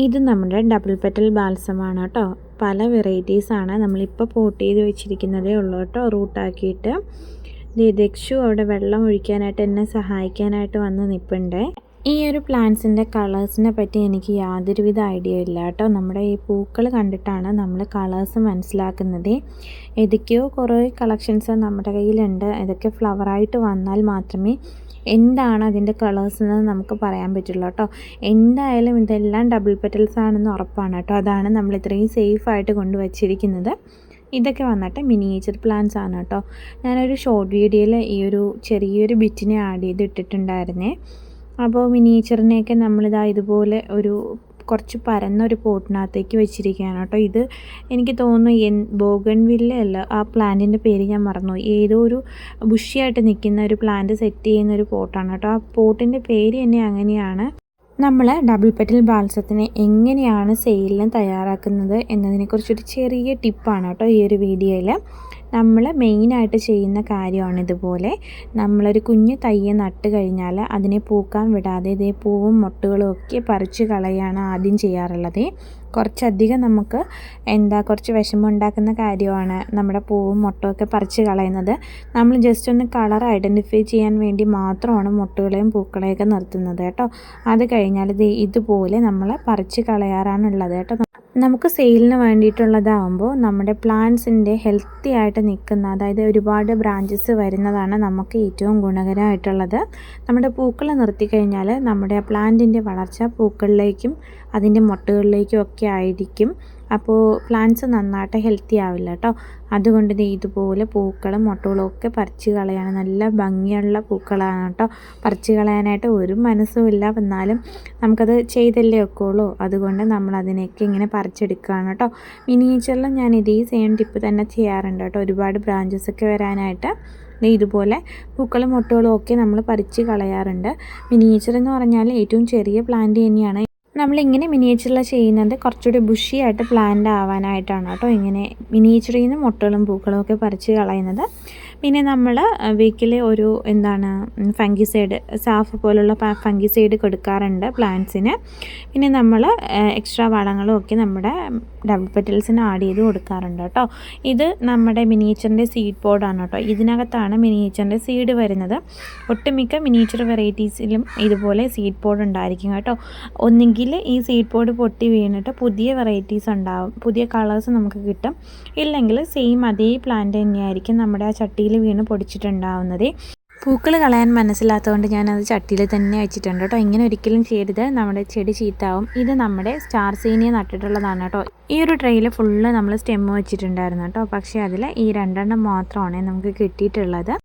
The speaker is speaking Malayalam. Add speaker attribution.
Speaker 1: ഇത് നമ്മുടെ ഡബിൾ പെറ്റൽ ബാൽസമാണ് കേട്ടോ. പല വെറൈറ്റീസാണ് നമ്മളിപ്പോൾ പോട്ട് ചെയ്ത് വെച്ചിരിക്കുന്നതേ ഉള്ളൂ കേട്ടോ. റൂട്ടാക്കിയിട്ട് ദക്ഷു അവിടെ വെള്ളം ഒഴിക്കാനായിട്ട് എന്നെ സഹായിക്കാനായിട്ട് വന്ന് നിൽപ്പുണ്ടേ. ഈ ഒരു പ്ലാന്റ്സിൻ്റെ കളേഴ്സിനെ പറ്റി എനിക്ക് യാതൊരുവിധ ഐഡിയ ഇല്ല കേട്ടോ. നമ്മുടെ ഈ പൂക്കൾ കണ്ടിട്ടാണ് നമ്മൾ കളേഴ്സ് മനസ്സിലാക്കുന്നത്. ഏതൊക്കെയോ കുറേ കളക്ഷൻസ് നമ്മുടെ കയ്യിലുണ്ട്. ഇതൊക്കെ ഫ്ലവറായിട്ട് വന്നാൽ മാത്രമേ എന്താണ് അതിൻ്റെ കളേഴ്സ് എന്ന് നമുക്ക് പറയാൻ പറ്റുള്ളൂ കേട്ടോ. എന്തായാലും ഇതെല്ലാം ഡബിൾ പെറ്റൽസ് ആണെന്ന് ഉറപ്പാണ് കേട്ടോ. അതാണ് നമ്മൾ ഇത്രയും സേഫായിട്ട് കൊണ്ടുവച്ചിരിക്കുന്നത്. ഇതൊക്കെ വന്നിട്ട് മിനിയേച്ചർ പ്ലാന്റ്സ് ആണ് കേട്ടോ. ഞാനൊരു ഷോർട്ട് വീഡിയോയിൽ ഈ ഒരു ചെറിയൊരു ബിറ്റിനെ ആഡ് ചെയ്തിട്ടിട്ടുണ്ടായിരുന്നേ. അപ്പോൾ മിനിയേച്ചറിനെയൊക്കെ നമ്മളിതാ ഇതുപോലെ ഒരു കുറച്ച് പരന്നൊരു പോട്ടിനകത്തേക്ക് വെച്ചിരിക്കുകയാണ് കേട്ടോ. ഇത് എനിക്ക് തോന്നുന്നു ബോഗൺവില്ല അല്ല, ആ പ്ലാന്റിൻ്റെ പേര് ഞാൻ മറന്നുപോയി. ഏതോ ഒരു ബുഷിയായിട്ട് നിൽക്കുന്ന ഒരു പ്ലാന്റ് സെറ്റ് ചെയ്യുന്ന ഒരു പോട്ടാണ് കേട്ടോ. ആ പോട്ടിൻ്റെ പേര് തന്നെ അങ്ങനെയാണ്. നമ്മൾ ഡബിൾ പെറ്റൽ ബാൽസത്തിനെ എങ്ങനെയാണ് സെയിലിന് തയ്യാറാക്കുന്നത് എന്നതിനെക്കുറിച്ചൊരു ചെറിയ ടിപ്പാണ് കേട്ടോ ഈ ഒരു വീഡിയോയിൽ. നമ്മൾ മെയിനായിട്ട് ചെയ്യുന്ന കാര്യമാണ് ഇതുപോലെ നമ്മളൊരു കുഞ്ഞ് തയ്യ നട്ട് കഴിഞ്ഞാൽ അതിനെ പൂക്കാൻ വിടാതെ ഇതേ പൂവും മൊട്ടുകളും ഒക്കെ പറിച്ച് കളയാണ് ആദ്യം ചെയ്യാറുള്ളത്. കുറച്ചധികം നമുക്ക് കുറച്ച് വിഷമം ഉണ്ടാക്കുന്ന കാര്യമാണ് നമ്മുടെ പൂവും മൊട്ടുമൊക്കെ പറിച്ച് കളയുന്നത്. നമ്മൾ ജസ്റ്റ് ഒന്ന് കളർ ഐഡൻറ്റിഫൈ ചെയ്യാൻ വേണ്ടി മാത്രമാണ് മൊട്ടുകളെയും പൂക്കളെയൊക്കെ നിർത്തുന്നത് കേട്ടോ. അത് കഴിഞ്ഞാൽ ഇതുപോലെ നമ്മൾ പറിച്ച് കളയാറാണുള്ളത് കേട്ടോ. നമുക്ക് സെയിലിന് വേണ്ടിയിട്ടുള്ളതാകുമ്പോൾ നമ്മുടെ പ്ലാന്റ്സിൻ്റെ ഹെൽത്തി ആയിട്ട് നിൽക്കുന്ന, അതായത് ഒരുപാട് ബ്രാഞ്ചസ് വരുന്നതാണ് നമുക്ക് ഏറ്റവും ഗുണകരമായിട്ടുള്ളത്. നമ്മുടെ പൂക്കൾ നിർത്തിക്കഴിഞ്ഞാൽ നമ്മുടെ പ്ലാന്റിൻ്റെ വളർച്ച പൂക്കളിലേക്കും അതിൻ്റെ മൊട്ടുകളിലേക്കും ഒക്കെ ആയിരിക്കും. അപ്പോൾ പ്ലാന്റ്സ് നന്നായിട്ട് ഹെൽത്തി ആവില്ല കേട്ടോ. അതുകൊണ്ട് ഇതുപോലെ പൂക്കളും മൊട്ടുകളും ഒക്കെ പറിച്ച് കളയാണ്. നല്ല ഭംഗിയുള്ള പൂക്കളാണ് കേട്ടോ. പറിച്ച് കളയാനായിട്ട് ഒരു മനസ്സുമില്ല, എന്നാലും നമുക്കത് ചെയ്തല്ലേ ഒക്കെയുള്ളൂ. അതുകൊണ്ട് നമ്മളതിനെയൊക്കെ ഇങ്ങനെ പറിച്ചെടുക്കുകയാണ് കേട്ടോ. മിനിയേച്ചറിൽ ഞാൻ ഇതേ സെയിം ടിപ്പ് തന്നെ ചെയ്യാറുണ്ട് കേട്ടോ. ഒരുപാട് ബ്രാഞ്ചസൊക്കെ വരാനായിട്ട് ഇതുപോലെ പൂക്കളും മൊട്ടുകളും ഒക്കെ നമ്മൾ പറിച്ച് കളയാറുണ്ട്. മിനിയേച്ചർ എന്ന് പറഞ്ഞാൽ ഏറ്റവും ചെറിയ പ്ലാന്റ് തന്നെയാണ്. നമ്മളിങ്ങനെ മിനിയേച്ചറിൽ ചെയ്യുന്നത് കുറച്ചുകൂടി ബുഷിയായിട്ട് പ്ലാന്റ് ആവാനായിട്ടാണ് കേട്ടോ. ഇങ്ങനെ മിനിയേച്ചറിൽ നിന്ന് മൊട്ടുകളും പൂക്കളും ഒക്കെ പറിച്ച് കളയുന്നത്. പിന്നെ നമ്മൾ വീക്കിൽ ഒരു ഫംഗിസൈഡ്, സാഫ് പോലുള്ള ഫംഗിസൈഡ് കൊടുക്കാറുണ്ട് പ്ലാന്റ്സിന്. പിന്നെ നമ്മൾ എക്സ്ട്രാ വളങ്ങളും ഒക്കെ നമ്മുടെ ഡബിൾ പെറ്റൽസിന് ആഡ് ചെയ്ത് കൊടുക്കാറുണ്ട് കേട്ടോ. ഇത് നമ്മുടെ മിനിയേച്ചറിൻ്റെ സീഡ് പോഡാണ് കേട്ടോ. ഇതിനകത്താണ് മിനിയേച്ചറിൻ്റെ സീഡ് വരുന്നത്. ഒട്ടുമിക്ക മിനിയേച്ചർ വെറൈറ്റീസിലും ഇതുപോലെ സീഡ് പോഡ് ഉണ്ടായിരിക്കും കേട്ടോ. ഒന്നുകിൽ ഈ സീഡ് പോഡ് പൊട്ടി വീണിട്ട് പുതിയ വെറൈറ്റീസ് ഉണ്ടാവും, പുതിയ കളേഴ്സ് നമുക്ക് കിട്ടും. ഇല്ലെങ്കിൽ സെയിം അതേ പ്ലാന്റ് തന്നെയായിരിക്കും നമ്മുടെ ആ ചട്ടിയിൽ വീണ് പൊടിച്ചിട്ടുണ്ടാവുന്നത്. പൂക്കൾ കളയാൻ മനസ്സിലാത്തതുകൊണ്ട് ഞാനത് ചട്ടിയിൽ തന്നെ വെച്ചിട്ടുണ്ട് കേട്ടോ. ഇങ്ങനെ ഒരിക്കലും ചെയ്യരുത്, നമ്മുടെ ചെടി ചീത്താവും. ഇത് നമ്മുടെ സ്റ്റാർ സീനിയ നട്ടിട്ടുള്ളതാണ് കേട്ടോ. ഈ ഒരു ട്രെയിൽ ഫുള്ള് നമ്മൾ സ്റ്റെമ്മ് വെച്ചിട്ടുണ്ടായിരുന്നു കേട്ടോ. പക്ഷേ അതിൽ ഈ 2 മാത്രമാണ് നമുക്ക് കിട്ടിയിട്ടുള്ളത്.